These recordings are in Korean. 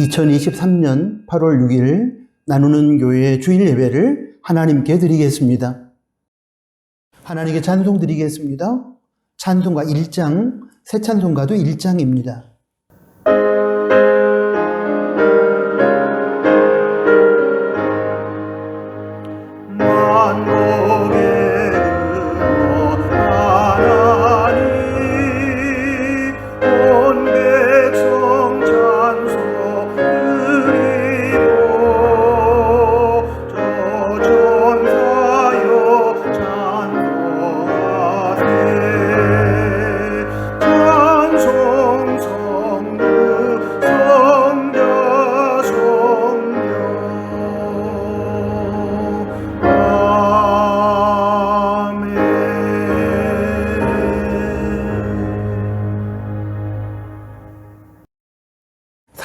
2023년 8월 6일 나누는 교회 주일 예배를 하나님께 드리겠습니다. 하나님께 찬송 드리겠습니다. 찬송가 1장, 새 찬송가도 1장입니다.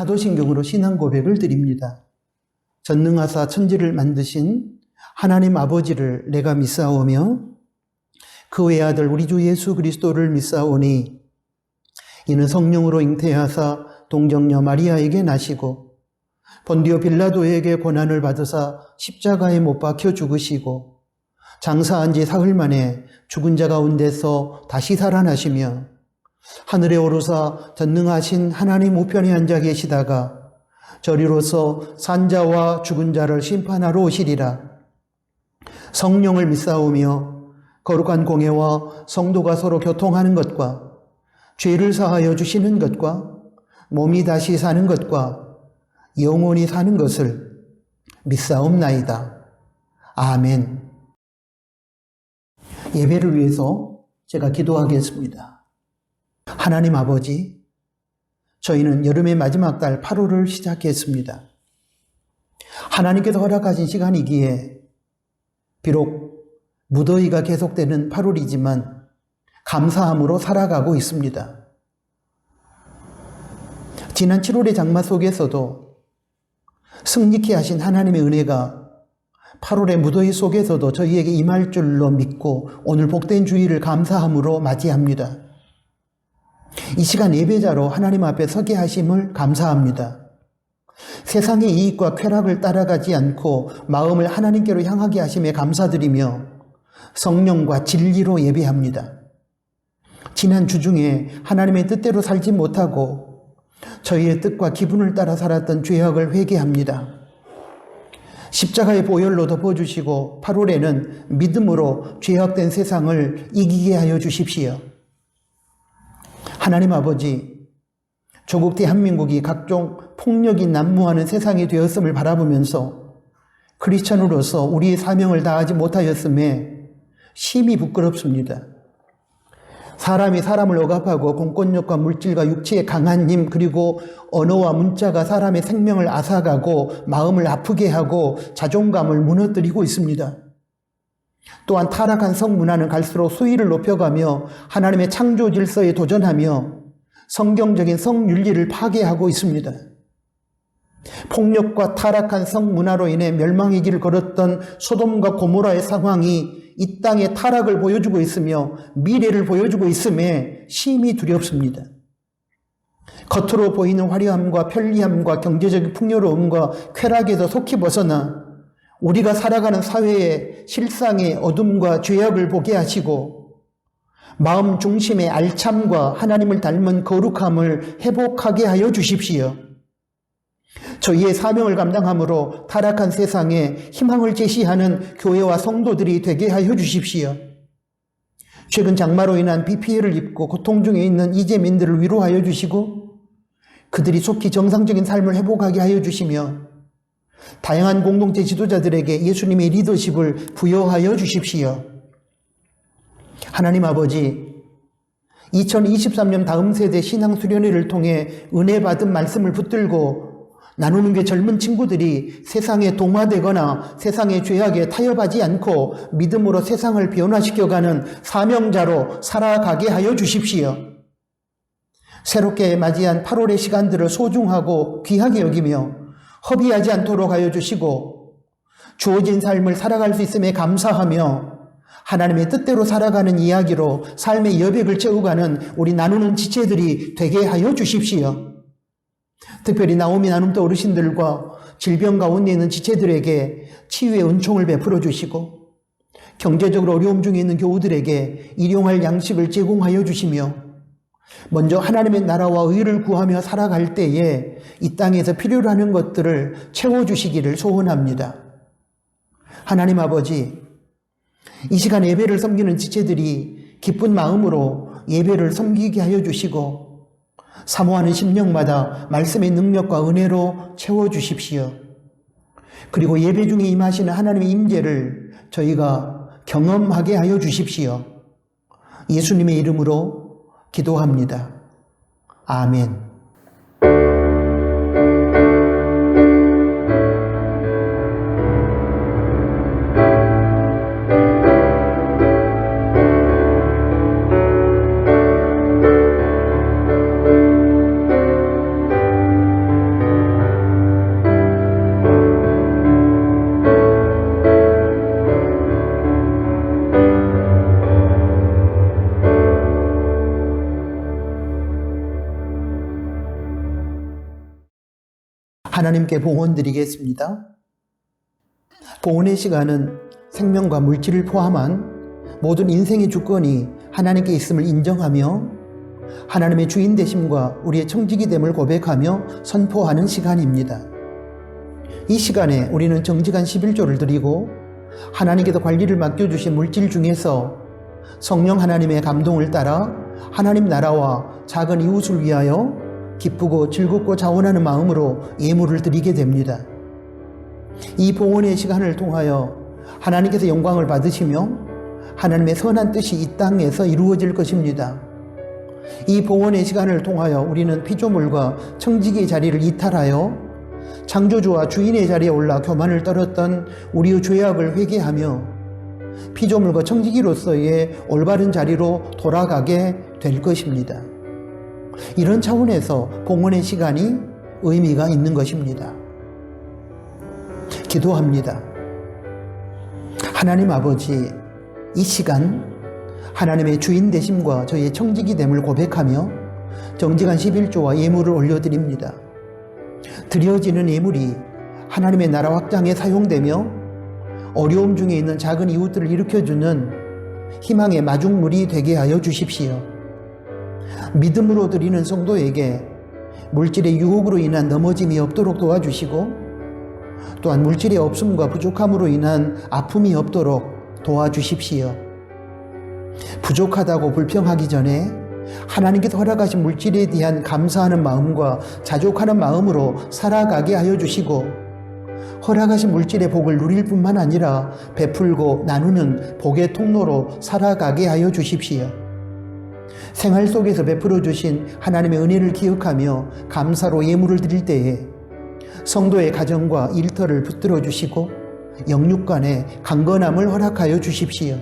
사도신경으로 신앙 고백을 드립니다. 전능하사 천지를 만드신 하나님 아버지를 내가 믿사오며 그 외아들 우리 주 예수 그리스도를 믿사오니 이는 성령으로 잉태하사 동정녀 마리아에게 나시고 본디오 빌라도에게 고난을 받으사 십자가에 못 박혀 죽으시고 장사한 지 사흘 만에 죽은 자 가운데서 다시 살아나시며 하늘에 오르사 전능하신 하나님 우편에 앉아 계시다가 저리로서 산자와 죽은 자를 심판하러 오시리라. 성령을 믿사오며 거룩한 공예와 성도가 서로 교통하는 것과 죄를 사하여 주시는 것과 몸이 다시 사는 것과 영원히 사는 것을 믿사옵나이다. 아멘. 예배를 위해서 제가 기도하겠습니다. 하나님 아버지, 저희는 여름의 마지막 달 8월을 시작했습니다. 하나님께서 허락하신 시간이기에 비록 무더위가 계속되는 8월이지만 감사함으로 살아가고 있습니다. 지난 7월의 장마 속에서도 승리케 하신 하나님의 은혜가 8월의 무더위 속에서도 저희에게 임할 줄로 믿고 오늘 복된 주일을 감사함으로 맞이합니다. 이 시간 예배자로 하나님 앞에 서게 하심을 감사합니다. 세상의 이익과 쾌락을 따라가지 않고 마음을 하나님께로 향하게 하심에 감사드리며 성령과 진리로 예배합니다. 지난 주 중에 하나님의 뜻대로 살지 못하고 저희의 뜻과 기분을 따라 살았던 죄악을 회개합니다. 십자가의 보혈로 덮어주시고 8월에는 믿음으로 죄악된 세상을 이기게 하여 주십시오. 하나님 아버지, 조국 대한민국이 각종 폭력이 난무하는 세상이 되었음을 바라보면서 크리스천으로서 우리의 사명을 다하지 못하였음에 심히 부끄럽습니다. 사람이 사람을 억압하고 공권력과 물질과 육체의 강한 힘 그리고 언어와 문자가 사람의 생명을 앗아가고 마음을 아프게 하고 자존감을 무너뜨리고 있습니다. 또한 타락한 성문화는 갈수록 수위를 높여가며 하나님의 창조 질서에 도전하며 성경적인 성윤리를 파괴하고 있습니다. 폭력과 타락한 성문화로 인해 멸망의 길을 걸었던 소돔과 고모라의 상황이 이 땅의 타락을 보여주고 있으며 미래를 보여주고 있음에 심히 두렵습니다. 겉으로 보이는 화려함과 편리함과 경제적인 풍요로움과 쾌락에서 속히 벗어나 우리가 살아가는 사회의 실상의 어둠과 죄악을 보게 하시고 마음 중심의 알참과 하나님을 닮은 거룩함을 회복하게 하여 주십시오. 저희의 사명을 감당함으로 타락한 세상에 희망을 제시하는 교회와 성도들이 되게 하여 주십시오. 최근 장마로 인한 비 피해를 입고 고통 중에 있는 이재민들을 위로하여 주시고 그들이 속히 정상적인 삶을 회복하게 하여 주시며 다양한 공동체 지도자들에게 예수님의 리더십을 부여하여 주십시오. 하나님 아버지, 2023년 다음 세대 신앙수련회를 통해 은혜 받은 말씀을 붙들고 나누는 게 젊은 친구들이 세상에 동화되거나 세상의 죄악에 타협하지 않고 믿음으로 세상을 변화시켜가는 사명자로 살아가게 하여 주십시오. 새롭게 맞이한 8월의 시간들을 소중하고 귀하게 여기며 허비하지 않도록 하여 주시고 주어진 삶을 살아갈 수 있음에 감사하며 하나님의 뜻대로 살아가는 이야기로 삶의 여백을 채워가는 우리 나누는 지체들이 되게 하여 주십시오. 특별히 나오미 나눔터 어르신들과 질병 가운데 있는 지체들에게 치유의 은총을 베풀어 주시고 경제적으로 어려움 중에 있는 교우들에게 일용할 양식을 제공하여 주시며 먼저 하나님의 나라와 의를 구하며 살아갈 때에 이 땅에서 필요로 하는 것들을 채워주시기를 소원합니다. 하나님 아버지, 이 시간 예배를 섬기는 지체들이 기쁜 마음으로 예배를 섬기게 하여 주시고 사모하는 심령마다 말씀의 능력과 은혜로 채워주십시오. 그리고 예배 중에 임하시는 하나님의 임재를 저희가 경험하게 하여 주십시오. 예수님의 이름으로 기도합니다. 아멘. 하나님께 봉헌드리겠습니다. 봉헌의 시간은 생명과 물질을 포함한 모든 인생의 주권이 하나님께 있음을 인정하며 하나님의 주인 되심과 우리의 청지기 됨을 고백하며 선포하는 시간입니다. 이 시간에 우리는 정직한 11조를 드리고 하나님께서 관리를 맡겨주신 물질 중에서 성령 하나님의 감동을 따라 하나님 나라와 작은 이웃을 위하여 기쁘고 즐겁고 자원하는 마음으로 예물을 드리게 됩니다. 이 봉헌의 시간을 통하여 하나님께서 영광을 받으시며 하나님의 선한 뜻이 이 땅에서 이루어질 것입니다. 이 봉헌의 시간을 통하여 우리는 피조물과 청지기의 자리를 이탈하여 창조주와 주인의 자리에 올라 교만을 떨었던 우리의 죄악을 회개하며 피조물과 청지기로서의 올바른 자리로 돌아가게 될 것입니다. 이런 차원에서 봉헌의 시간이 의미가 있는 것입니다. 기도합니다. 하나님 아버지, 이 시간 하나님의 주인 되심과 저희의 청지기 됨을 고백하며 정직한 11조와 예물을 올려드립니다. 드려지는 예물이 하나님의 나라 확장에 사용되며 어려움 중에 있는 작은 이웃들을 일으켜주는 희망의 마중물이 되게 하여 주십시오. 믿음으로 드리는 성도에게 물질의 유혹으로 인한 넘어짐이 없도록 도와주시고 또한 물질의 없음과 부족함으로 인한 아픔이 없도록 도와주십시오. 부족하다고 불평하기 전에 하나님께서 허락하신 물질에 대한 감사하는 마음과 자족하는 마음으로 살아가게 하여 주시고 허락하신 물질의 복을 누릴 뿐만 아니라 베풀고 나누는 복의 통로로 살아가게 하여 주십시오. 생활 속에서 베풀어 주신 하나님의 은혜를 기억하며 감사로 예물을 드릴 때에 성도의 가정과 일터를 붙들어 주시고 영육간에 강건함을 허락하여 주십시오.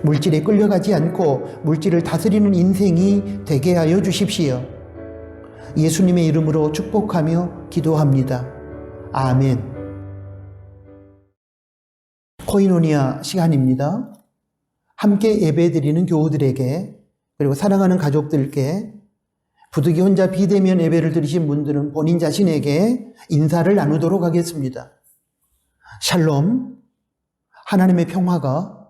물질에 끌려가지 않고 물질을 다스리는 인생이 되게 하여 주십시오. 예수님의 이름으로 축복하며 기도합니다. 아멘. 코이노니아 시간입니다. 함께 예배드리는 교우들에게 그리고 사랑하는 가족들께 부득이 혼자 비대면 예배를 드리신 분들은 본인 자신에게 인사를 나누도록 하겠습니다. 샬롬, 하나님의 평화가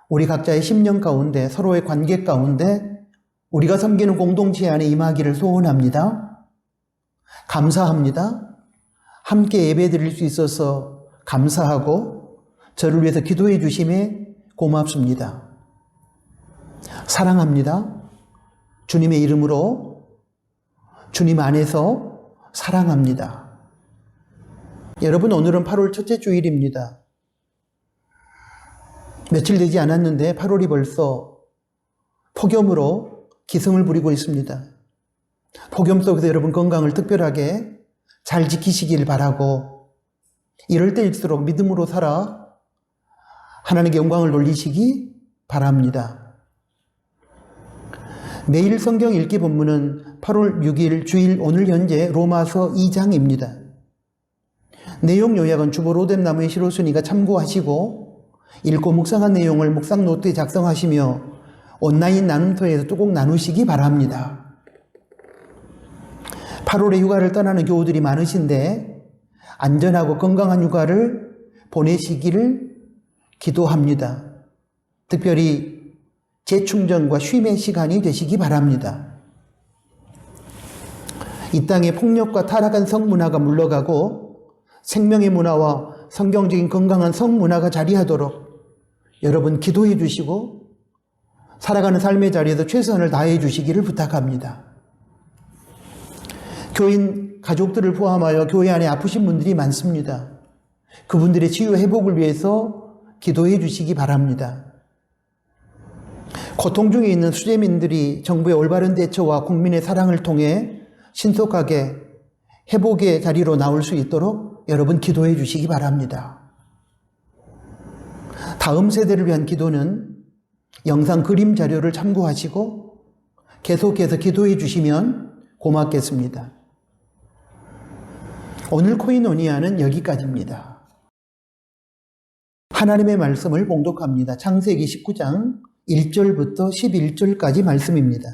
우리 각자의 심령 가운데 서로의 관계 가운데 우리가 섬기는 공동체 안에 임하기를 소원합니다. 감사합니다. 함께 예배 드릴 수 있어서 감사하고 저를 위해서 기도해 주심에 고맙습니다. 사랑합니다. 주님의 이름으로 주님 안에서 사랑합니다. 여러분, 오늘은 8월 첫째 주일입니다. 며칠 되지 않았는데 8월이 벌써 폭염으로 기승을 부리고 있습니다. 폭염 속에서 여러분 건강을 특별하게 잘 지키시길 바라고 이럴 때일수록 믿음으로 살아 하나님께 영광을 돌리시기 바랍니다. 매일 성경 읽기 본문은 8월 6일 주일 오늘 현재 로마서 2장입니다. 내용 요약은 주보 로뎀나무의 시로순이가 참고하시고 읽고 묵상한 내용을 묵상 노트에 작성하시며 온라인 나눔터에서 꼭 나누시기 바랍니다. 8월에 휴가를 떠나는 교우들이 많으신데 안전하고 건강한 휴가를 보내시기를 기도합니다. 특별히 재충전과 쉼의 시간이 되시기 바랍니다. 이 땅에 폭력과 타락한 성문화가 물러가고 생명의 문화와 성경적인 건강한 성문화가 자리하도록 여러분 기도해 주시고 살아가는 삶의 자리에서 최선을 다해 주시기를 부탁합니다. 교인 가족들을 포함하여 교회 안에 아프신 분들이 많습니다. 그분들의 치유 회복을 위해서 기도해 주시기 바랍니다. 고통 중에 있는 수재민들이 정부의 올바른 대처와 국민의 사랑을 통해 신속하게 회복의 자리로 나올 수 있도록 여러분 기도해 주시기 바랍니다. 다음 세대를 위한 기도는 영상 그림 자료를 참고하시고 계속해서 기도해 주시면 고맙겠습니다. 오늘 코이노니아는 여기까지입니다. 하나님의 말씀을 봉독합니다. 창세기 19장 1절부터 11절까지 말씀입니다.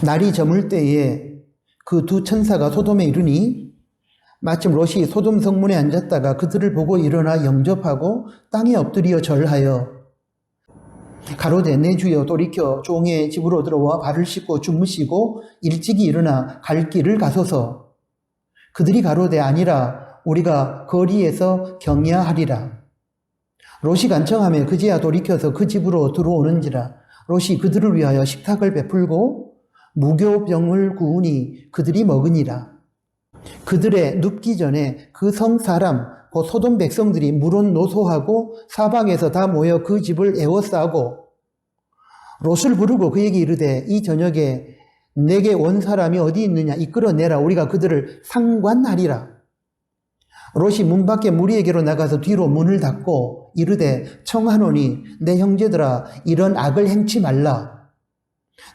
날이 저물 때에 그 두 천사가 소돔에 이르니 마침 롯이 소돔 성문에 앉았다가 그들을 보고 일어나 영접하고 땅에 엎드려 절하여 가로되 내 주여 돌이켜 종의 집으로 들어와 발을 씻고 주무시고 일찍이 일어나 갈 길을 가소서. 그들이 가로되 아니라 우리가 거리에서 경야하리라. 롯이 간청하며 그제야 돌이켜서 그 집으로 들어오는지라. 롯이 그들을 위하여 식탁을 베풀고 무교병을 구우니 그들이 먹으니라. 그들의 눕기 전에 그 성 사람 곧 소돔 백성들이 물은 노소하고 사방에서 다 모여 그 집을 에워싸고 롯을 부르고 그에게 이르되 이 저녁에 내게 온 사람이 어디 있느냐 이끌어내라. 우리가 그들을 상관하리라. 롯이 문 밖에 무리에게로 나가서 뒤로 문을 닫고 이르되 청하노니 내 형제들아 이런 악을 행치 말라.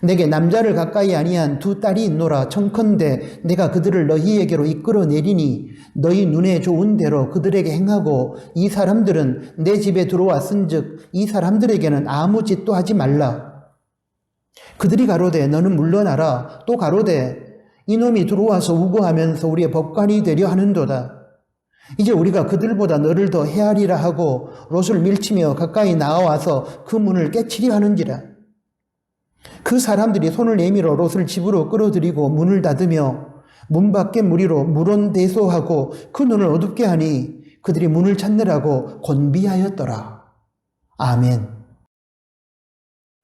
내게 남자를 가까이 아니한 두 딸이 있노라. 청컨대 내가 그들을 너희에게로 이끌어내리니 너희 눈에 좋은 대로 그들에게 행하고 이 사람들은 내 집에 들어왔은즉 이 사람들에게는 아무 짓도 하지 말라. 그들이 가로되 너는 물러나라. 또 가로되 이놈이 들어와서 우고하면서 우리의 법관이 되려 하는도다. 이제 우리가 그들보다 너를 더 헤아리라 하고 롯을 밀치며 가까이 나와서 그 문을 깨치려 하는지라. 그 사람들이 손을 내밀어 롯을 집으로 끌어들이고 문을 닫으며 문 밖에 무리로 물온대소하고 그 눈을 어둡게 하니 그들이 문을 찾느라고 곤비하였더라. 아멘.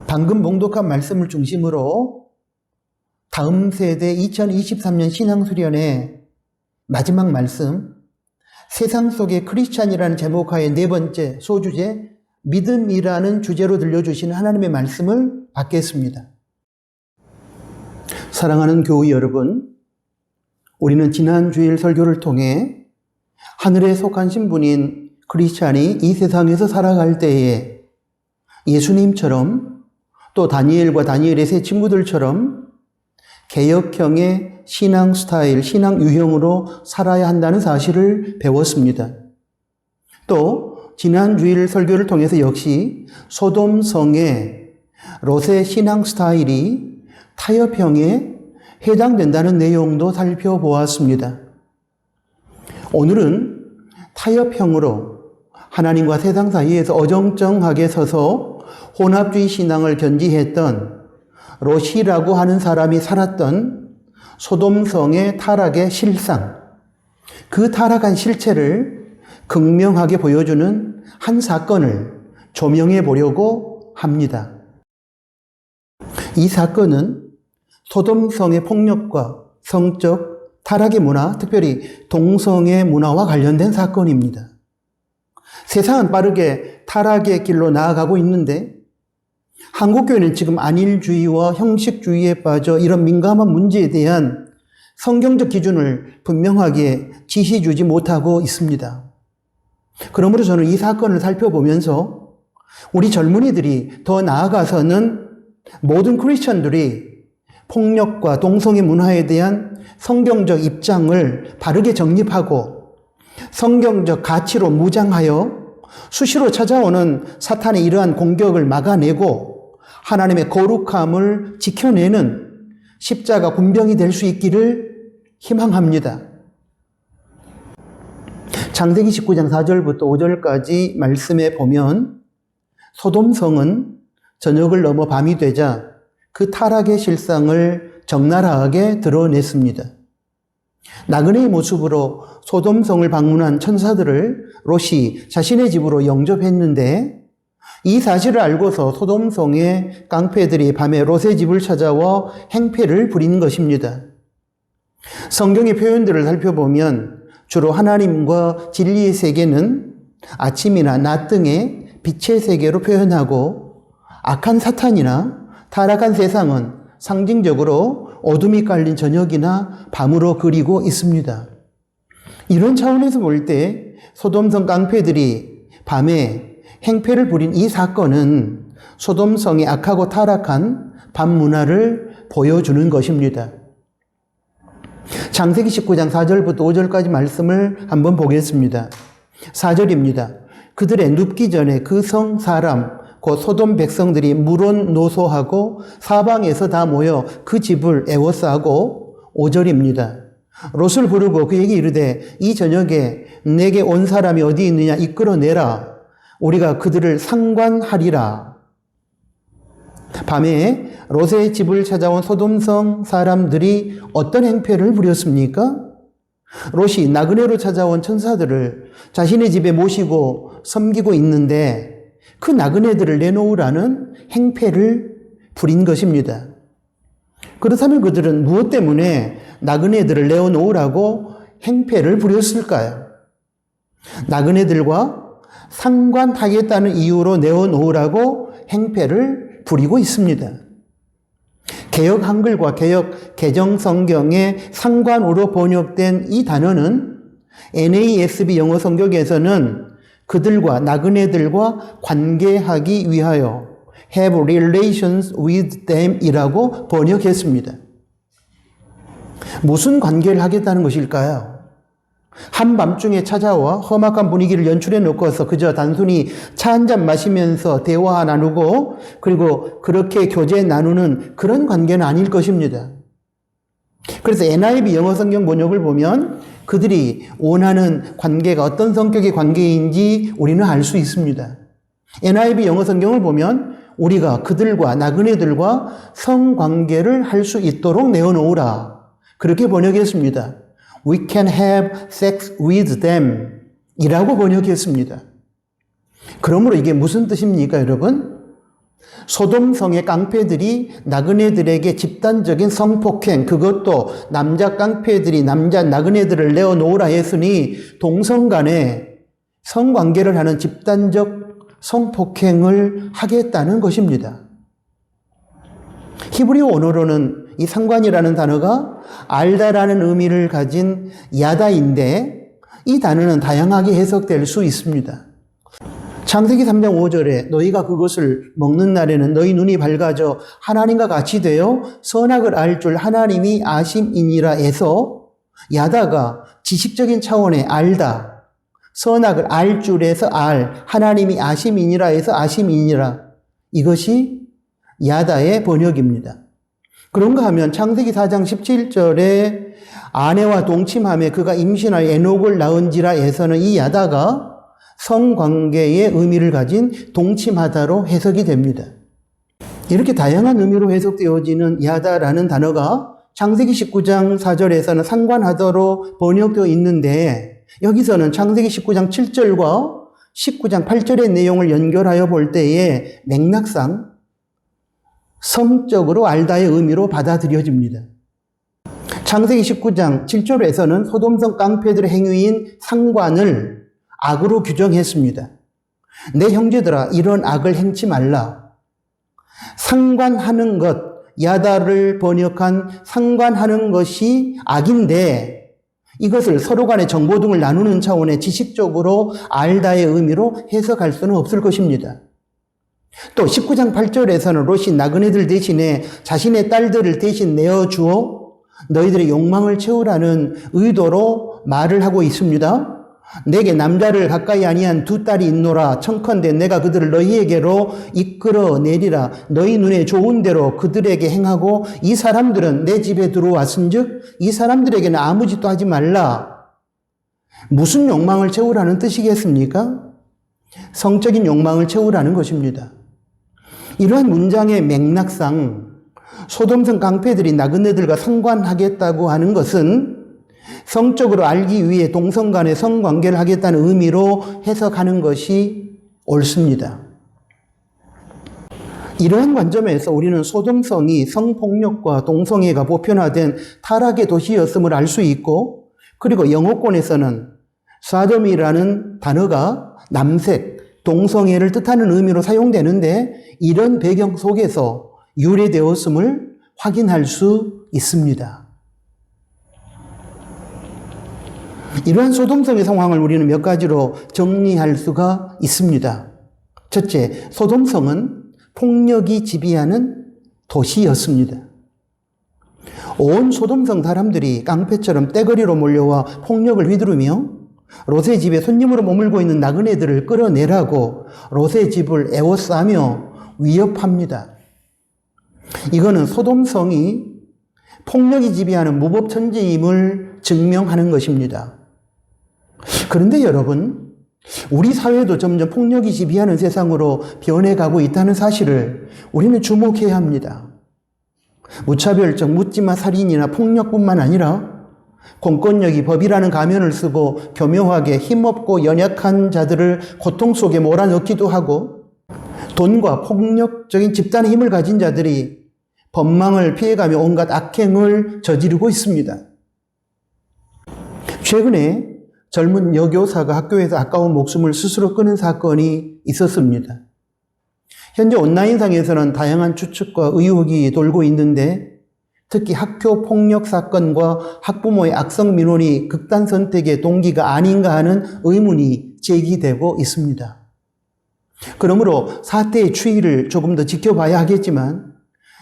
방금 봉독한 말씀을 중심으로 다음 세대 2023년 신앙수련의 마지막 말씀 세상 속의 크리스찬이라는 제목하에 네 번째 소주제 믿음이라는 주제로 들려주시는 하나님의 말씀을 받겠습니다. 사랑하는 교우 여러분, 우리는 지난 주일 설교를 통해 하늘에 속한 신분인 크리스찬이 이 세상에서 살아갈 때에 예수님처럼 또 다니엘과 다니엘의 세 친구들처럼 개혁형의 신앙 스타일, 신앙 유형으로 살아야 한다는 사실을 배웠습니다. 또 지난 주일 설교를 통해서 역시 소돔성의 롯의 신앙 스타일이 타협형에 해당된다는 내용도 살펴보았습니다. 오늘은 타협형으로 하나님과 세상 사이에서 어정쩡하게 서서 혼합주의 신앙을 견지했던 롯이라고 하는 사람이 살았던 소돔성의 타락의 실상, 그 타락한 실체를 극명하게 보여주는 한 사건을 조명해 보려고 합니다. 이 사건은 소돔성의 폭력과 성적 타락의 문화, 특별히 동성애 문화와 관련된 사건입니다. 세상은 빠르게 타락의 길로 나아가고 있는데 한국교회는 지금 안일주의와 형식주의에 빠져 이런 민감한 문제에 대한 성경적 기준을 분명하게 지시주지 못하고 있습니다. 그러므로 저는 이 사건을 살펴보면서 우리 젊은이들이 더 나아가서는 모든 크리스천들이 폭력과 동성애 문화에 대한 성경적 입장을 바르게 정립하고 성경적 가치로 무장하여 수시로 찾아오는 사탄의 이러한 공격을 막아내고 하나님의 거룩함을 지켜내는 십자가 군병이 될 수 있기를 희망합니다. 창세기 19장 4절부터 5절까지 말씀에 보면 소돔성은 저녁을 넘어 밤이 되자 그 타락의 실상을 적나라하게 드러냈습니다. 나그네의 모습으로 소돔성을 방문한 천사들을 롯이 자신의 집으로 영접했는데 이 사실을 알고서 소돔성의 깡패들이 밤에 롯의 집을 찾아와 행패를 부리는 것입니다. 성경의 표현들을 살펴보면 주로 하나님과 진리의 세계는 아침이나 낮 등의 빛의 세계로 표현하고 악한 사탄이나 타락한 세상은 상징적으로 어둠이 깔린 저녁이나 밤으로 그리고 있습니다. 이런 차원에서 볼 때 소돔성 깡패들이 밤에 행패를 부린 이 사건은 소돔성의 악하고 타락한 밤 문화를 보여주는 것입니다. 창세기 19장 4절부터 5절까지 말씀을 한번 보겠습니다. 4절입니다. 그들의 눕기 전에 그 성 사람 곧 소돔 백성들이 물론 노소하고 사방에서 다 모여 그 집을 애워싸고 5절입니다. 롯을 부르고 그에게 이르되 이 저녁에 내게 온 사람이 어디 있느냐 이끌어내라. 우리가 그들을 상관하리라. 밤에 롯의 집을 찾아온 소돔성 사람들이 어떤 행패를 부렸습니까? 롯이 나그네로 찾아온 천사들을 자신의 집에 모시고 섬기고 있는데 그 나그네들을 내놓으라는 행패를 부린 것입니다. 그렇다면 그들은 무엇 때문에 나그네들을 내어놓으라고 행패를 부렸을까요? 나그네들과 상관하겠다는 이유로 내어놓으라고 행패를 부리고 있습니다. 개역 한글과 개역 개정성경의 상관으로 번역된 이 단어는 NASB 영어 성경에서는 그들과 나그네들과 관계하기 위하여 have relations with them 이라고 번역했습니다. 무슨 관계를 하겠다는 것일까요? 한밤중에 찾아와 험악한 분위기를 연출해 놓고서 그저 단순히 차 한잔 마시면서 대화 나누고 그리고 그렇게 교제 나누는 그런 관계는 아닐 것입니다. 그래서 NIV 영어 성경 번역을 보면 그들이 원하는 관계가 어떤 성격의 관계인지 우리는 알 수 있습니다. NIV 영어 성경을 보면 우리가 그들과 나그네들과 성관계를 할 수 있도록 내어놓으라. 그렇게 번역했습니다. We can have sex with them 이라고 번역했습니다. 그러므로 이게 무슨 뜻입니까, 여러분? 소돔성의 깡패들이 나그네들에게 집단적인 성폭행, 그것도 남자 깡패들이 남자 나그네들을 내어놓으라 했으니 동성 간에 성관계를 하는 집단적 성폭행을 하겠다는 것입니다. 히브리어 언어로는 이 상관이라는 단어가 알다라는 의미를 가진 야다인데 이 단어는 다양하게 해석될 수 있습니다. 창세기 3장 5절에 너희가 그것을 먹는 날에는 너희 눈이 밝아져 하나님과 같이 되어 선악을 알 줄 하나님이 아심이니라 해서 야다가 지식적인 차원의 알다, 선악을 알 줄에서 알, 하나님이 아심이니라 해서 아심이니라. 이것이 야다의 번역입니다. 그런가 하면 창세기 4장 17절에 아내와 동침함에 그가 임신하여 에녹을 낳은지라 해서는 이 야다가 성관계의 의미를 가진 동침하다로 해석이 됩니다. 이렇게 다양한 의미로 해석되어지는 야다라는 단어가 창세기 19장 4절에서는 상관하다로 번역되어 있는데 여기서는 창세기 19장 7절과 19장 8절의 내용을 연결하여 볼 때에 맥락상 성적으로 알다의 의미로 받아들여집니다. 창세기 19장 7절에서는 소돔성 깡패들의 행위인 상관을 악으로 규정했습니다. 내 형제들아 이런 악을 행치 말라. 상관하는 것, 야다를 번역한 상관하는 것이 악인데 이것을 서로 간의 정보 등을 나누는 차원의 지식적으로 알다의 의미로 해석할 수는 없을 것입니다. 또 19장 8절에서는 롯이 나그네들 대신에 자신의 딸들을 대신 내어주어 너희들의 욕망을 채우라는 의도로 말을 하고 있습니다. 내게 남자를 가까이 아니한 두 딸이 있노라. 청컨대 내가 그들을 너희에게로 이끌어내리라. 너희 눈에 좋은 대로 그들에게 행하고 이 사람들은 내 집에 들어왔은즉 이 사람들에게는 아무 짓도 하지 말라. 무슨 욕망을 채우라는 뜻이겠습니까? 성적인 욕망을 채우라는 것입니다. 이러한 문장의 맥락상 소돔성 깡패들이 나그네들과 상관하겠다고 하는 것은 성적으로 알기 위해 동성 간의 성관계를 하겠다는 의미로 해석하는 것이 옳습니다. 이러한 관점에서 우리는 소돔성이 성폭력과 동성애가 보편화된 타락의 도시였음을 알 수 있고, 그리고 영어권에서는 사돔이라는 단어가 남색, 동성애를 뜻하는 의미로 사용되는데 이런 배경 속에서 유래되었음을 확인할 수 있습니다. 이러한 소돔성의 상황을 우리는 몇 가지로 정리할 수가 있습니다. 첫째, 소돔성은 폭력이 지배하는 도시였습니다. 온 소돔성 사람들이 깡패처럼 떼거리로 몰려와 폭력을 휘두르며 롯의 집에 손님으로 머물고 있는 나그네들을 끌어내라고 롯의 집을 에워싸며 위협합니다. 이거는 소돔성이 폭력이 지배하는 무법천지임을 증명하는 것입니다. 그런데 여러분, 우리 사회도 점점 폭력이 지배하는 세상으로 변해가고 있다는 사실을 우리는 주목해야 합니다. 무차별적 묻지마 살인이나 폭력뿐만 아니라 공권력이 법이라는 가면을 쓰고 교묘하게 힘없고 연약한 자들을 고통 속에 몰아넣기도 하고, 돈과 폭력적인 집단의 힘을 가진 자들이 법망을 피해가며 온갖 악행을 저지르고 있습니다. 최근에 젊은 여교사가 학교에서 아까운 목숨을 스스로 끊은 사건이 있었습니다. 현재 온라인상에서는 다양한 추측과 의혹이 돌고 있는데, 특히 학교 폭력 사건과 학부모의 악성 민원이 극단 선택의 동기가 아닌가 하는 의문이 제기되고 있습니다. 그러므로 사태의 추이를 조금 더 지켜봐야 하겠지만,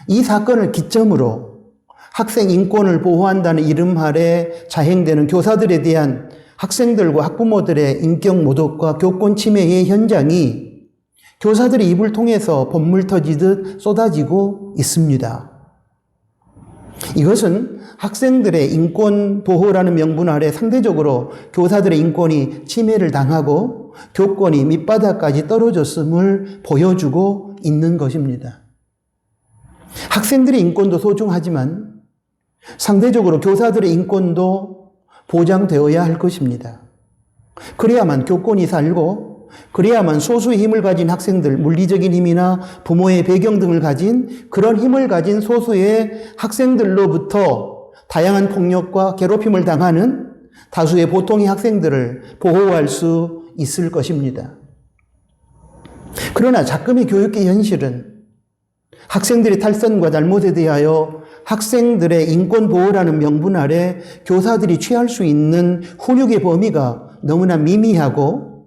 이 사건을 기점으로 학생 인권을 보호한다는 이름 아래 자행되는 교사들에 대한 학생들과 학부모들의 인격 모독과 교권 침해의 현장이 교사들의 입을 통해서 본물 터지듯 쏟아지고 있습니다. 이것은 학생들의 인권 보호라는 명분 아래 상대적으로 교사들의 인권이 침해를 당하고 교권이 밑바닥까지 떨어졌음을 보여주고 있는 것입니다. 학생들의 인권도 소중하지만 상대적으로 교사들의 인권도 보장되어야 할 것입니다. 그래야만 교권이 살고, 그래야만 소수의 힘을 가진 학생들, 물리적인 힘이나 부모의 배경 등을 가진 그런 힘을 가진 소수의 학생들로부터 다양한 폭력과 괴롭힘을 당하는 다수의 보통의 학생들을 보호할 수 있을 것입니다. 그러나 자금의 교육의 현실은 학생들의 탈선과 잘못에 대하여 학생들의 인권 보호라는 명분 아래 교사들이 취할 수 있는 훈육의 범위가 너무나 미미하고,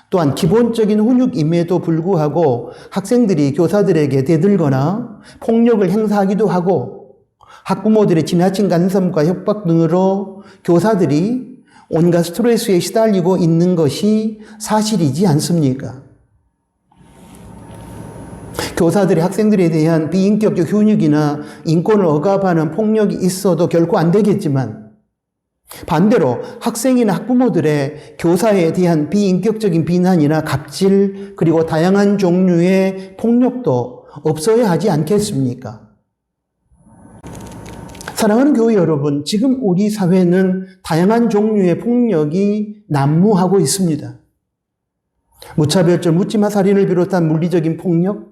또한 기본적인 훈육임에도 불구하고 학생들이 교사들에게 대들거나 폭력을 행사하기도 하고, 학부모들의 지나친 간섭과 협박 등으로 교사들이 온갖 스트레스에 시달리고 있는 것이 사실이지 않습니까? 교사들이 학생들에 대한 비인격적 훈육이나 인권을 억압하는 폭력이 있어도 결코 안 되겠지만, 반대로 학생이나 학부모들의 교사에 대한 비인격적인 비난이나 갑질, 그리고 다양한 종류의 폭력도 없어야 하지 않겠습니까? 사랑하는 교회 여러분, 지금 우리 사회는 다양한 종류의 폭력이 난무하고 있습니다. 무차별적 묻지마 살인을 비롯한 물리적인 폭력,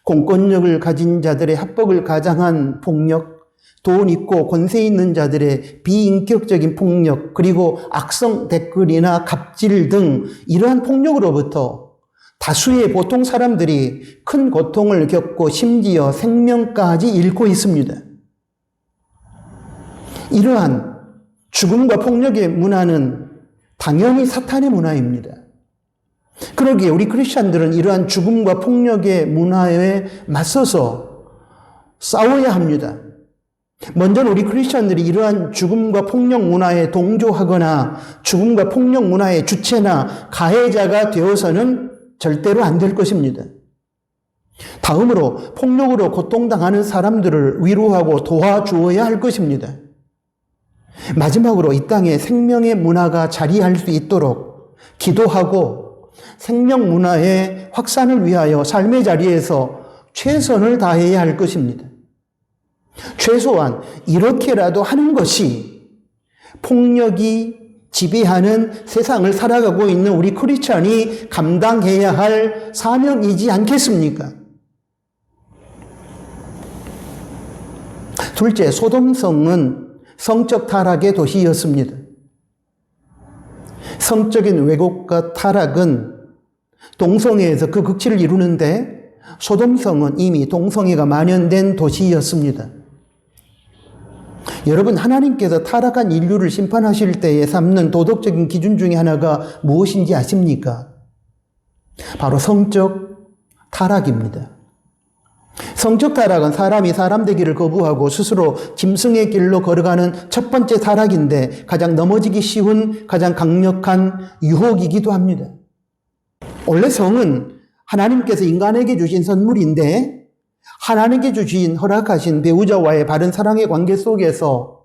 공권력을 가진 자들의 합법을 가장한 폭력, 돈 있고 권세 있는 자들의 비인격적인 폭력, 그리고 악성 댓글이나 갑질 등 이러한 폭력으로부터 다수의 보통 사람들이 큰 고통을 겪고 심지어 생명까지 잃고 있습니다. 이러한 죽음과 폭력의 문화는 당연히 사탄의 문화입니다. 그러기에 우리 크리스찬들은 이러한 죽음과 폭력의 문화에 맞서서 싸워야 합니다. 먼저는 우리 크리스천들이 이러한 죽음과 폭력 문화에 동조하거나 죽음과 폭력 문화의 주체나 가해자가 되어서는 절대로 안 될 것입니다. 다음으로 폭력으로 고통당하는 사람들을 위로하고 도와주어야 할 것입니다. 마지막으로 이 땅에 생명의 문화가 자리할 수 있도록 기도하고 생명 문화의 확산을 위하여 삶의 자리에서 최선을 다해야 할 것입니다. 최소한 이렇게라도 하는 것이 폭력이 지배하는 세상을 살아가고 있는 우리 크리스천이 감당해야 할 사명이지 않겠습니까? 둘째, 소돔성은 성적 타락의 도시였습니다. 성적인 왜곡과 타락은 동성애에서 그 극치를 이루는데 소돔성은 이미 동성애가 만연된 도시였습니다. 여러분, 하나님께서 타락한 인류를 심판하실 때에 삼는 도덕적인 기준 중에 하나가 무엇인지 아십니까? 바로 성적 타락입니다. 성적 타락은 사람이 사람 되기를 거부하고 스스로 짐승의 길로 걸어가는 첫 번째 타락인데 가장 넘어지기 쉬운 가장 강력한 유혹이기도 합니다. 원래 성은 하나님께서 인간에게 주신 선물인데 하나님께 주신 허락하신 배우자와의 바른 사랑의 관계 속에서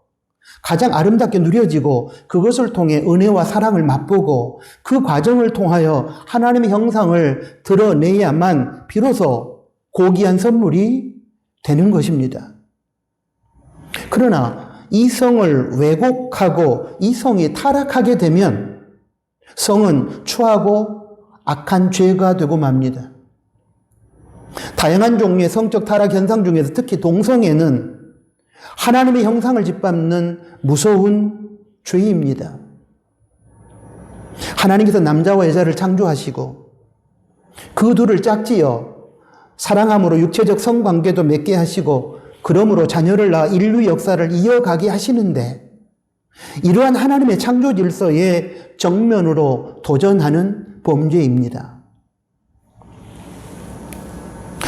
가장 아름답게 누려지고 그것을 통해 은혜와 사랑을 맛보고 그 과정을 통하여 하나님의 형상을 드러내야만 비로소 고귀한 선물이 되는 것입니다. 그러나 이 성을 왜곡하고 이 성이 타락하게 되면 성은 추하고 악한 죄가 되고 맙니다. 다양한 종류의 성적 타락 현상 중에서 특히 동성애는 하나님의 형상을 짓밟는 무서운 죄입니다. 하나님께서 남자와 여자를 창조하시고 그 둘을 짝지어 사랑함으로 육체적 성관계도 맺게 하시고 그러므로 자녀를 낳아 인류 역사를 이어가게 하시는데 이러한 하나님의 창조 질서에 정면으로 도전하는 범죄입니다.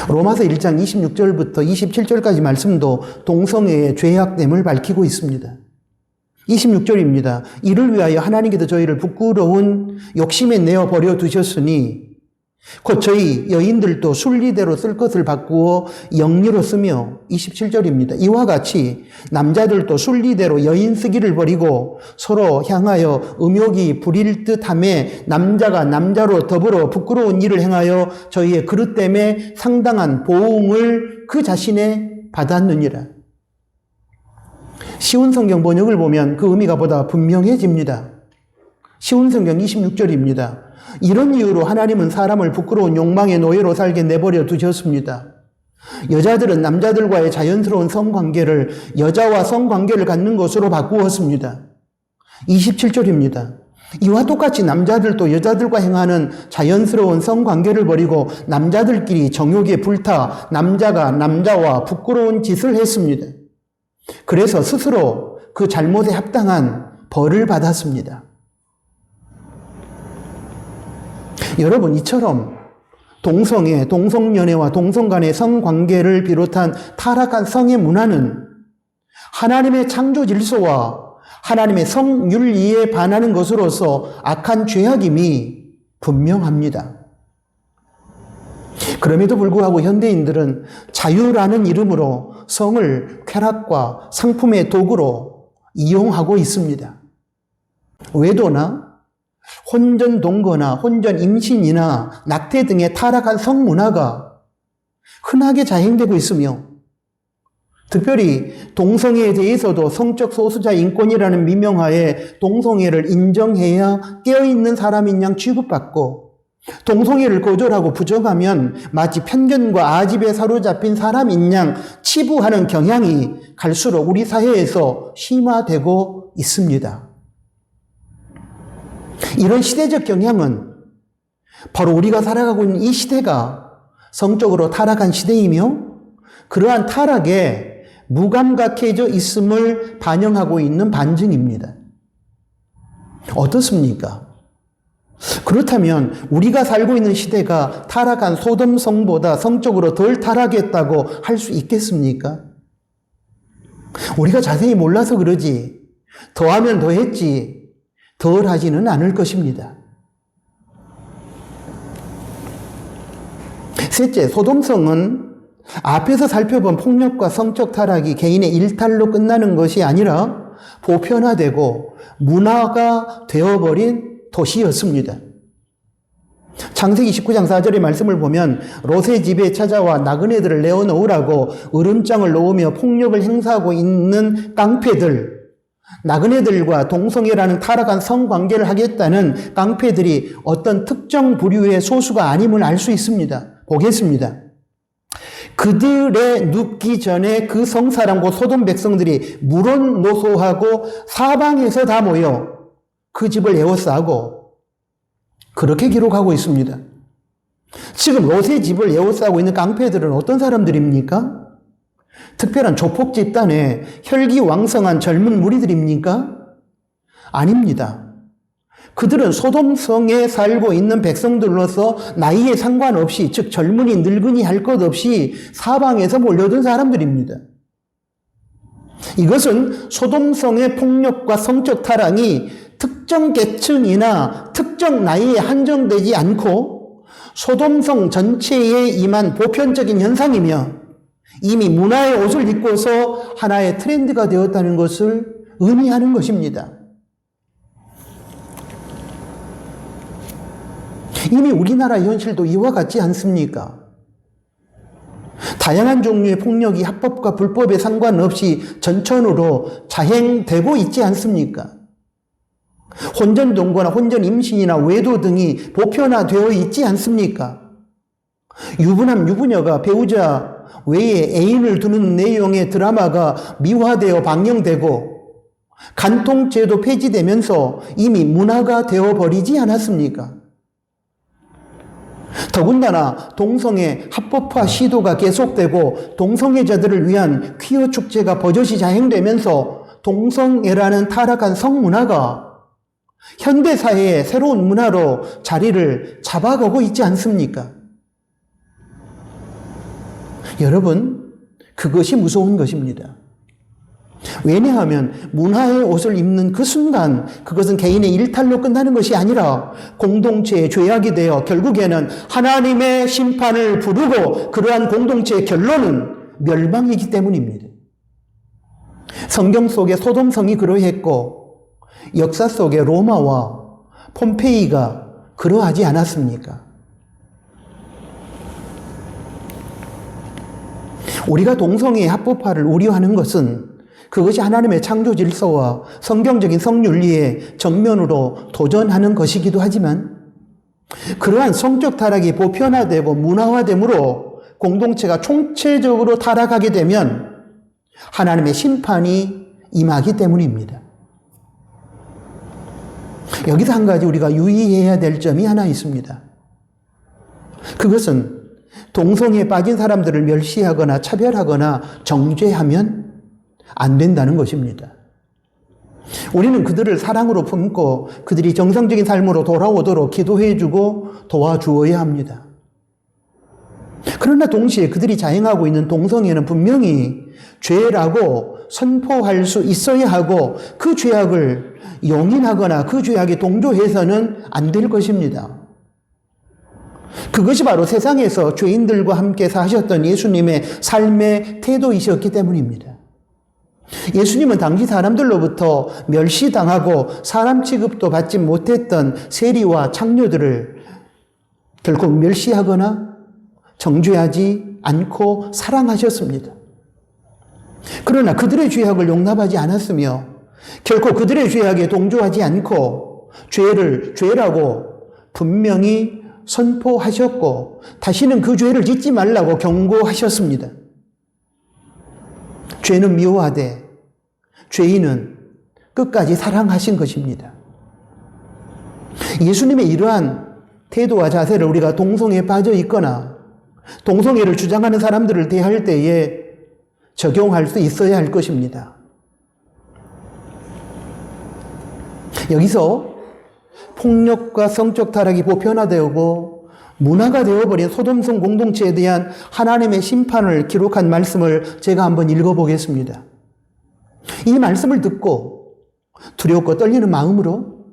로마서 1장 26절부터 27절까지 말씀도 동성애의 죄악됨을 밝히고 있습니다. 26절입니다. 이를 위하여 하나님께서 저희를 부끄러운 욕심에 내어 버려 두셨으니 곧 저희 여인들도 순리대로 쓸 것을 바꾸어 영리로 쓰며 27절입니다. 이와 같이 남자들도 순리대로 여인 쓰기를 버리고 서로 향하여 음욕이 부릴 듯하며 남자가 남자로 더불어 부끄러운 일을 행하여 저희의 그릇됨에 상당한 보응을 그 자신에 받았느니라. 쉬운 성경 번역을 보면 그 의미가 보다 분명해집니다. 쉬운 성경 26절입니다. 이런 이유로 하나님은 사람을 부끄러운 욕망의 노예로 살게 내버려 두셨습니다. 여자들은 남자들과의 자연스러운 성관계를 여자와 성관계를 갖는 것으로 바꾸었습니다. 27절입니다. 이와 똑같이 남자들도 여자들과 행하는 자연스러운 성관계를 버리고 남자들끼리 정욕에 불타 남자가 남자와 부끄러운 짓을 했습니다. 그래서 스스로 그 잘못에 합당한 벌을 받았습니다. 여러분, 이처럼 동성애, 동성연애와 동성 간의 성관계를 비롯한 타락한 성의 문화는 하나님의 창조 질서와 하나님의 성윤리에 반하는 것으로서 악한 죄악임이 분명합니다. 그럼에도 불구하고 현대인들은 자유라는 이름으로 성을 쾌락과 상품의 도구로 이용하고 있습니다. 외도나 혼전 동거나 혼전 임신이나 낙태 등의 타락한 성문화가 흔하게 자행되고 있으며 특별히 동성애에 대해서도 성적 소수자 인권이라는 미명하에 동성애를 인정해야 깨어있는 사람인 양 취급받고 동성애를 거절하고 부정하면 마치 편견과 아집에 사로잡힌 사람인 양 치부하는 경향이 갈수록 우리 사회에서 심화되고 있습니다. 이런 시대적 경향은 바로 우리가 살아가고 있는 이 시대가 성적으로 타락한 시대이며 그러한 타락에 무감각해져 있음을 반영하고 있는 반증입니다. 어떻습니까? 그렇다면 우리가 살고 있는 시대가 타락한 소돔성보다 성적으로 덜 타락했다고 할 수 있겠습니까? 우리가 자세히 몰라서 그러지 더하면 더했지 덜 하지는 않을 것입니다. 셋째, 소돔성은 앞에서 살펴본 폭력과 성적 타락이 개인의 일탈로 끝나는 것이 아니라 보편화되고 문화가 되어버린 도시였습니다. 창세기 19장 4절의 말씀을 보면 롯의 집에 찾아와 나그네들을 내어놓으라고 으름장을 놓으며 폭력을 행사하고 있는 깡패들, 나그네들과 동성애라는 타락한 성관계를 하겠다는 깡패들이 어떤 특정 부류의 소수가 아님을 알 수 있습니다. 보겠습니다. 그들의 눕기 전에 그 성사람과 소돔 백성들이 물온노소하고 사방에서 다 모여 그 집을 에워싸고 그렇게 기록하고 있습니다. 지금 롯의 집을 에워싸고 있는 깡패들은 어떤 사람들입니까? 특별한 조폭 집단의 혈기왕성한 젊은 무리들입니까? 아닙니다. 그들은 소돔성에 살고 있는 백성들로서 나이에 상관없이, 즉 젊은이 늙은이 할 것 없이 사방에서 몰려든 사람들입니다. 이것은 소돔성의 폭력과 성적 타락이 특정 계층이나 특정 나이에 한정되지 않고 소돔성 전체에 임한 보편적인 현상이며 이미 문화의 옷을 입고서 하나의 트렌드가 되었다는 것을 의미하는 것입니다. 이미 우리나라 현실도 이와 같지 않습니까? 다양한 종류의 폭력이 합법과 불법에 상관없이 전천후로 자행되고 있지 않습니까? 혼전동거나 혼전임신이나 외도 등이 보편화되어 있지 않습니까? 유부남, 유부녀가 배우자 외에 애인을 두는 내용의 드라마가 미화되어 방영되고 간통죄도 폐지되면서 이미 문화가 되어버리지 않았습니까? 더군다나 동성애 합법화 시도가 계속되고 동성애자들을 위한 퀴어 축제가 버젓이 자행되면서 동성애라는 타락한 성문화가 현대사회의 새로운 문화로 자리를 잡아가고 있지 않습니까? 여러분, 그것이 무서운 것입니다. 왜냐하면 문화의 옷을 입는 그 순간 그것은 개인의 일탈로 끝나는 것이 아니라 공동체의 죄악이 되어 결국에는 하나님의 심판을 부르고 그러한 공동체의 결론은 멸망이기 때문입니다. 성경 속에 소돔성이 그러했고 역사 속에 로마와 폼페이가 그러하지 않았습니까? 우리가 동성애의 합법화를 우려하는 것은 그것이 하나님의 창조 질서와 성경적인 성윤리에 정면으로 도전하는 것이기도 하지만 그러한 성적 타락이 보편화되고 문화화되므로 공동체가 총체적으로 타락하게 되면 하나님의 심판이 임하기 때문입니다. 여기서 한 가지 우리가 유의해야 될 점이 하나 있습니다. 그것은 동성애에 빠진 사람들을 멸시하거나 차별하거나 정죄하면 안 된다는 것입니다. 우리는 그들을 사랑으로 품고 그들이 정상적인 삶으로 돌아오도록 기도해주고 도와주어야 합니다. 그러나 동시에 그들이 자행하고 있는 동성애는 분명히 죄라고 선포할 수 있어야 하고 그 죄악을 용인하거나 그 죄악에 동조해서는 안 될 것입니다. 그것이 바로 세상에서 죄인들과 함께 사셨던 예수님의 삶의 태도이셨기 때문입니다. 예수님은 당시 사람들로부터 멸시당하고 사람 취급도 받지 못했던 세리와 창녀들을 결코 멸시하거나 정죄하지 않고 사랑하셨습니다. 그러나 그들의 죄악을 용납하지 않았으며 결코 그들의 죄악에 동조하지 않고 죄를 죄라고 분명히 선포하셨고 다시는 그 죄를 짓지 말라고 경고하셨습니다. 죄는 미워하되 죄인은 끝까지 사랑하신 것입니다. 예수님의 이러한 태도와 자세를 우리가 동성애에 빠져 있거나 동성애를 주장하는 사람들을 대할 때에 적용할 수 있어야 할 것입니다. 여기서 폭력과 성적 타락이 보편화되고 문화가 되어버린 소돔성 공동체에 대한 하나님의 심판을 기록한 말씀을 제가 한번 읽어보겠습니다. 이 말씀을 듣고 두렵고 떨리는 마음으로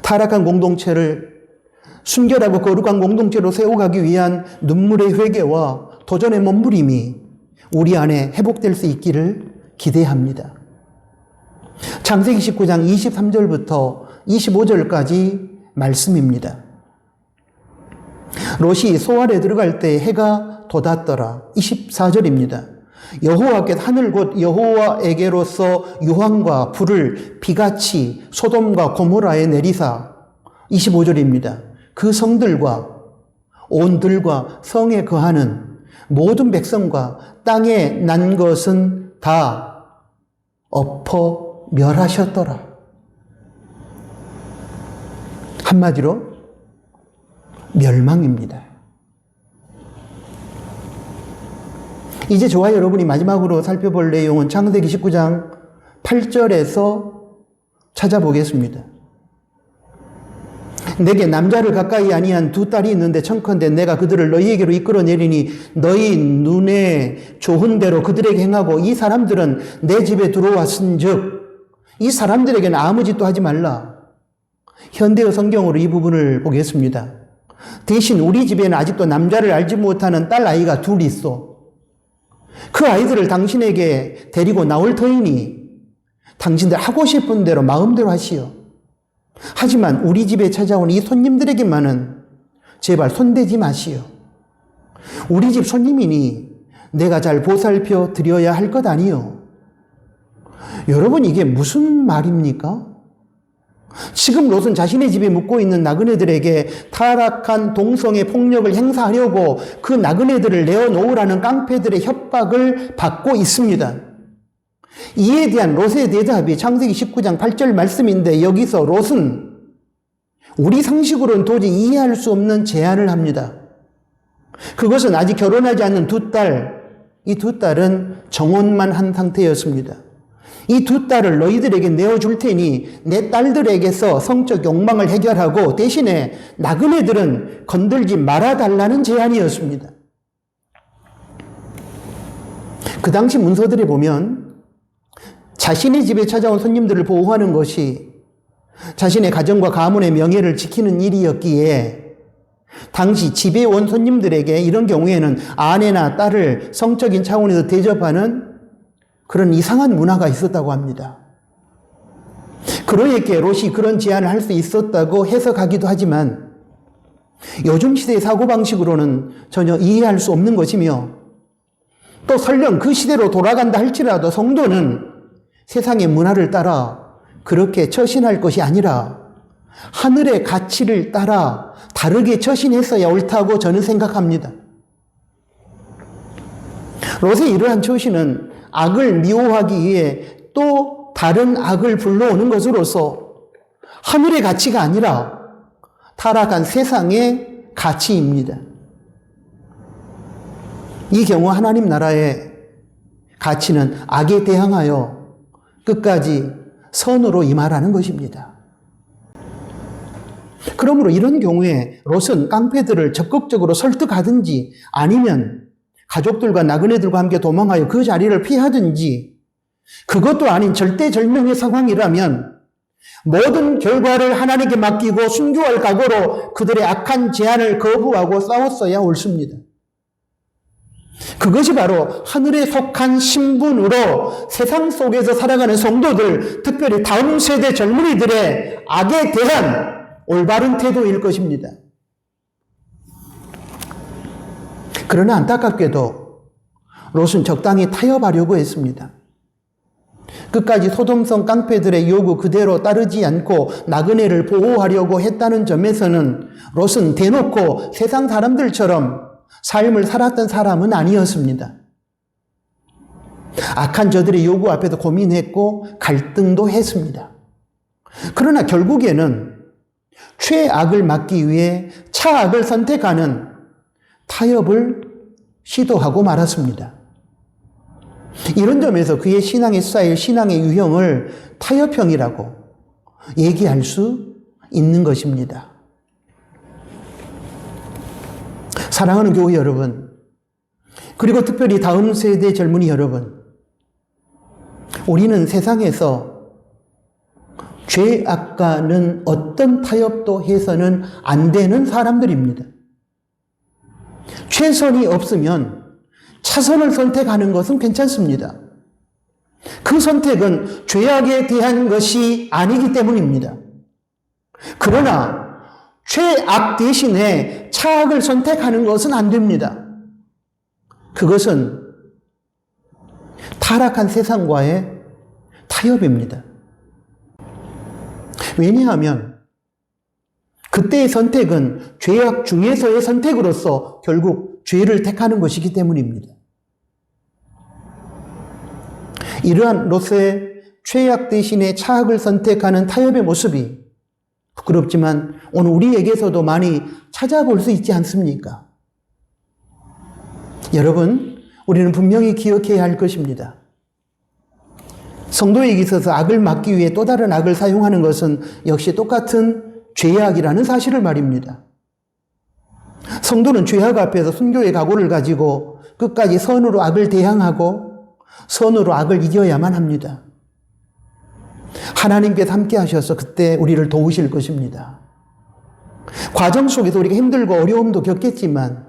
타락한 공동체를 순결하고 거룩한 공동체로 세워가기 위한 눈물의 회개와 도전의 몸부림이 우리 안에 회복될 수 있기를 기대합니다. 창세기 19장 23절부터 25절까지 말씀입니다. 롯이 소알에 들어갈 때 해가 돋았더라. 24절입니다. 여호와께서 하늘 곧 여호와에게로서 유황과 불을 비같이 소돔과 고모라에 내리사. 25절입니다. 그 성들과 온 들과 성에 거하는 모든 백성과 땅에 난 것은 다 엎어 멸하셨더라. 한마디로 멸망입니다. 이제 저와 여러분이 마지막으로 살펴볼 내용은 창세기 19장 8절에서 찾아보겠습니다. 내게 남자를 가까이 아니한 두 딸이 있는데 청컨대 내가 그들을 너희에게로 이끌어내리니 너희 눈에 좋은 대로 그들에게 행하고 이 사람들은 내 집에 들어왔은즉 이 사람들에게는 아무 짓도 하지 말라. 현대어 성경으로 이 부분을 보겠습니다. 대신 우리 집에는 아직도 남자를 알지 못하는 딸 아이가 둘 있어. 그 아이들을 당신에게 데리고 나올 터이니 당신들 하고 싶은 대로 마음대로 하시오. 하지만 우리 집에 찾아온 이 손님들에게만은 제발 손대지 마시오. 우리 집 손님이니 내가 잘 보살펴 드려야 할 것 아니요. 여러분, 이게 무슨 말입니까? 지금 롯은 자신의 집에 묵고 있는 나그네들에게 타락한 동성애 폭력을 행사하려고 그 나그네들을 내어놓으라는 깡패들의 협박을 받고 있습니다. 이에 대한 롯의 대답이 창세기 19장 8절 말씀인데 여기서 롯은 우리 상식으로는 도저히 이해할 수 없는 제안을 합니다. 그것은 아직 결혼하지 않는 두 딸, 이 두 딸은 정혼만 한 상태였습니다. 이 두 딸을 너희들에게 내어줄 테니 내 딸들에게서 성적 욕망을 해결하고 대신에 나그네들은 건들지 말아달라는 제안이었습니다. 그 당시 문서들에 보면 자신의 집에 찾아온 손님들을 보호하는 것이 자신의 가정과 가문의 명예를 지키는 일이었기에 당시 집에 온 손님들에게 이런 경우에는 아내나 딸을 성적인 차원에서 대접하는 그런 이상한 문화가 있었다고 합니다. 그러기에 롯이 그런 제안을 할 수 있었다고 해석하기도 하지만 요즘 시대의 사고방식으로는 전혀 이해할 수 없는 것이며 또 설령 그 시대로 돌아간다 할지라도 성도는 세상의 문화를 따라 그렇게 처신할 것이 아니라 하늘의 가치를 따라 다르게 처신했어야 옳다고 저는 생각합니다. 롯의 이러한 처신은 악을 미워하기 위해 또 다른 악을 불러오는 것으로서 하늘의 가치가 아니라 타락한 세상의 가치입니다. 이 경우 하나님 나라의 가치는 악에 대항하여 끝까지 선으로 임하라는 것입니다. 그러므로 이런 경우에 롯은 깡패들을 적극적으로 설득하든지 아니면 가족들과 나그네들과 함께 도망하여 그 자리를 피하든지 그것도 아닌 절대절명의 상황이라면 모든 결과를 하나님께 맡기고 순교할 각오로 그들의 악한 제안을 거부하고 싸웠어야 옳습니다. 그것이 바로 하늘에 속한 신분으로 세상 속에서 살아가는 성도들, 특별히 다음 세대 젊은이들의 악에 대한 올바른 태도일 것입니다. 그러나 안타깝게도 롯은 적당히 타협하려고 했습니다. 끝까지 소돔성 깡패들의 요구 그대로 따르지 않고 나그네를 보호하려고 했다는 점에서는 롯은 대놓고 세상 사람들처럼 삶을 살았던 사람은 아니었습니다. 악한 저들의 요구 앞에서 고민했고 갈등도 했습니다. 그러나 결국에는 최악을 막기 위해 차악을 선택하는 타협을 시도하고 말았습니다. 이런 점에서 그의 신앙의 스타일, 신앙의 유형을 타협형이라고 얘기할 수 있는 것입니다. 사랑하는 교회 여러분, 그리고 특별히 다음 세대 젊은이 여러분, 우리는 세상에서 죄악과는 어떤 타협도 해서는 안 되는 사람들입니다. 최선이 없으면 차선을 선택하는 것은 괜찮습니다. 그 선택은 죄악에 대한 것이 아니기 때문입니다. 그러나 죄악 대신에 차악을 선택하는 것은 안 됩니다. 그것은 타락한 세상과의 타협입니다. 왜냐하면 그때의 선택은 죄악 중에서의 선택으로서 결국 죄를 택하는 것이기 때문입니다. 이러한 로스의 죄악 대신에 차악을 선택하는 타협의 모습이 부끄럽지만 오늘 우리에게서도 많이 찾아볼 수 있지 않습니까? 여러분, 우리는 분명히 기억해야 할 것입니다. 성도에게 있어서 악을 막기 위해 또 다른 악을 사용하는 것은 역시 똑같은 죄악이라는 사실을 말입니다. 성도는 죄악 앞에서 순교의 각오를 가지고 끝까지 선으로 악을 대항하고 선으로 악을 이겨야만 합니다. 하나님께서 함께 하셔서 그때 우리를 도우실 것입니다. 과정 속에서 우리가 힘들고 어려움도 겪겠지만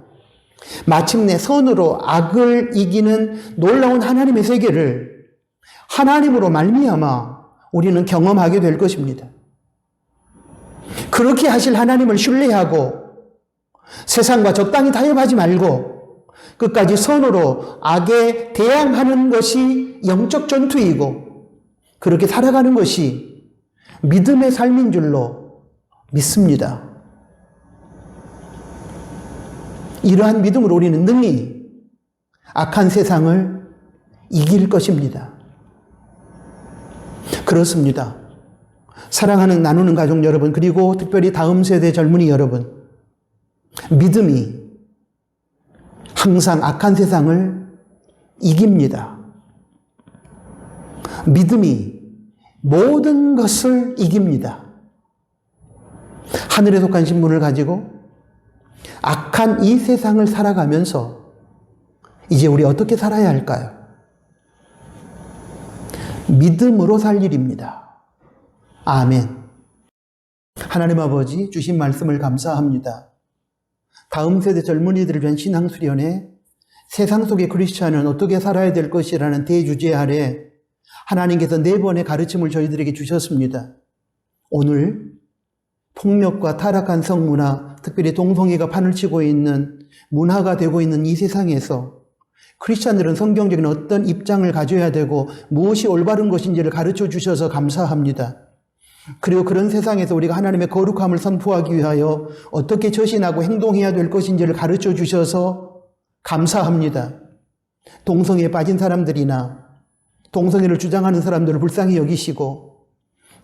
마침내 선으로 악을 이기는 놀라운 하나님의 세계를 하나님으로 말미암아 우리는 경험하게 될 것입니다. 그렇게 하실 하나님을 신뢰하고 세상과 적당히 타협하지 말고 끝까지 선으로 악에 대항하는 것이 영적 전투이고 그렇게 살아가는 것이 믿음의 삶인 줄로 믿습니다. 이러한 믿음으로 우리는 능히 악한 세상을 이길 것입니다. 그렇습니다. 사랑하는 나누는 가족 여러분, 그리고 특별히 다음 세대 젊은이 여러분, 믿음이 항상 악한 세상을 이깁니다. 믿음이 모든 것을 이깁니다. 하늘에 속한 신분을 가지고 악한 이 세상을 살아가면서 이제 우리 어떻게 살아야 할까요? 믿음으로 살 일입니다. 아멘. 하나님 아버지 주신 말씀을 감사합니다. 다음 세대 젊은이들을 위한 신앙 수련회, 세상 속의 크리스찬은 어떻게 살아야 될 것이라는 대주제 아래 하나님께서 4번의 가르침을 저희들에게 주셨습니다. 오늘 폭력과 타락한 성문화, 특별히 동성애가 판을 치고 있는 문화가 되고 있는 이 세상에서 크리스찬들은 성경적인 어떤 입장을 가져야 되고 무엇이 올바른 것인지를 가르쳐 주셔서 감사합니다. 그리고 그런 세상에서 우리가 하나님의 거룩함을 선포하기 위하여 어떻게 처신하고 행동해야 될 것인지를 가르쳐 주셔서 감사합니다. 동성애에 빠진 사람들이나 동성애를 주장하는 사람들을 불쌍히 여기시고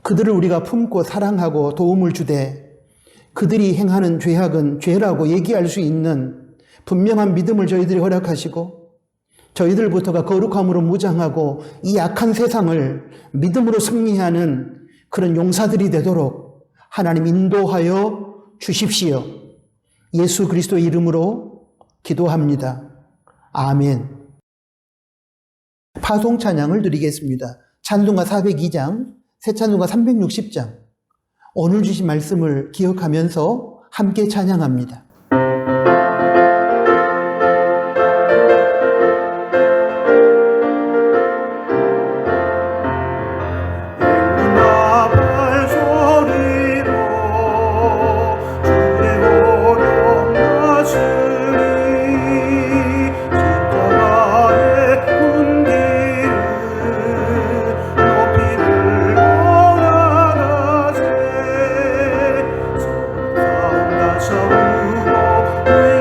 그들을 우리가 품고 사랑하고 도움을 주되 그들이 행하는 죄악은 죄라고 얘기할 수 있는 분명한 믿음을 저희들이 허락하시고 저희들부터가 거룩함으로 무장하고 이 악한 세상을 믿음으로 승리하는 그런 용사들이 되도록 하나님 인도하여 주십시오. 예수 그리스도의 이름으로 기도합니다. 아멘. 파송 찬양을 드리겠습니다. 찬송가 402장, 새 찬송가 360장. 오늘 주신 말씀을 기억하면서 함께 찬양합니다. 저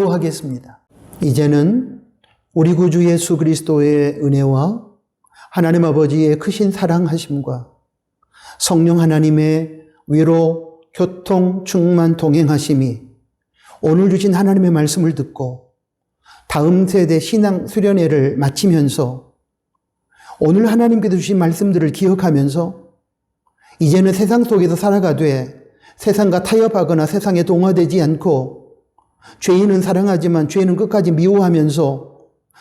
기도하겠습니다. 이제는 우리 구주 예수 그리스도의 은혜와 하나님 아버지의 크신 사랑하심과 성령 하나님의 위로, 교통, 충만, 동행하심이 오늘 주신 하나님의 말씀을 듣고 다음 세대 신앙 수련회를 마치면서 오늘 하나님께서 주신 말씀들을 기억하면서 이제는 세상 속에서 살아가되 세상과 타협하거나 세상에 동화되지 않고 죄인은 사랑하지만 죄인은 끝까지 미워하면서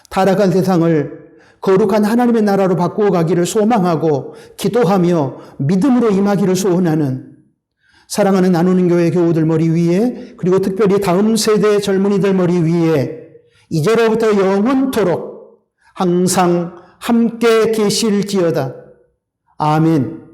타락한 세상을 거룩한 하나님의 나라로 바꾸어 가기를 소망하고 기도하며 믿음으로 임하기를 소원하는 사랑하는 나누는 교회 교우들 머리 위에 그리고 특별히 다음 세대 젊은이들 머리 위에 이제로부터 영원토록 항상 함께 계실지어다. 아멘.